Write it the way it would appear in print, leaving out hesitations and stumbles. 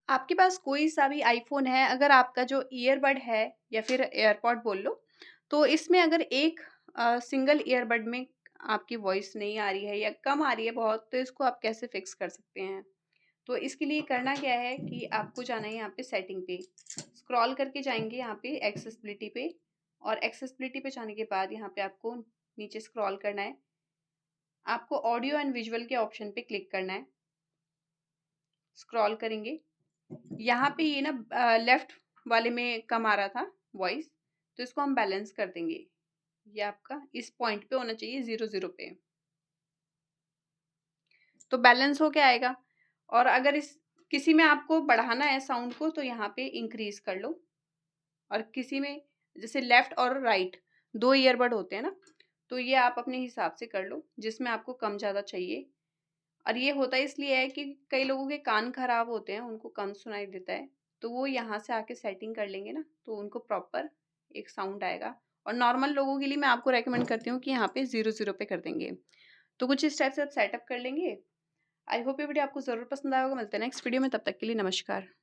आपके पास कोई सा भी आईफ़ोन है, अगर आपका जो ईयरबड है या फिर एयरपॉड बोल लो, तो इसमें अगर एक सिंगल ईयरबड में आपकी वॉइस नहीं आ रही है या कम आ रही है बहुत, तो इसको आप कैसे फ़िक्स कर सकते हैं? तो इसके लिए करना क्या है कि आपको जाना है यहाँ पे सेटिंग पे, स्क्रॉल करके जाएँगे यहाँ पे एक्सेसिबिलिटी पे और एक्सेसिबिलिटी पे जाने के बाद यहाँ पे आपको नीचे स्क्रॉल करना है। आपको ऑडियो एंड विजुअल के ऑप्शन पे क्लिक करना है, स्क्रॉल करेंगे। यहाँ पे ये ना लेफ्ट वाले में कम आ रहा था वॉइस, तो इसको हम बैलेंस कर देंगे। ये आपका इस पॉइंट पे होना चाहिए 0 0 पे, तो बैलेंस हो के आएगा। और अगर इस किसी में आपको बढ़ाना है साउंड को तो यहाँ पे इंक्रीज कर लो, और किसी में जैसे लेफ्ट और राइट दो ईयरबड होते हैं ना, तो ये आप अपने हिसाब से कर लो जिसमें आपको कम ज़्यादा चाहिए। और ये होता इसलिए है कि कई लोगों के कान खराब होते हैं, उनको कम सुनाई देता है, तो वो यहाँ से आके सेटिंग कर लेंगे ना, तो उनको प्रॉपर एक साउंड आएगा। और नॉर्मल लोगों के लिए मैं आपको रेकमेंड करती हूँ कि यहाँ पे 0 0 पे कर देंगे। तो कुछ इस टाइप से आप सेटअप कर लेंगे। आई होप ये वीडियो आपको ज़रूर पसंद आया होगा। मिलते हैं नेक्स्ट वीडियो में, तब तक के लिए नमस्कार।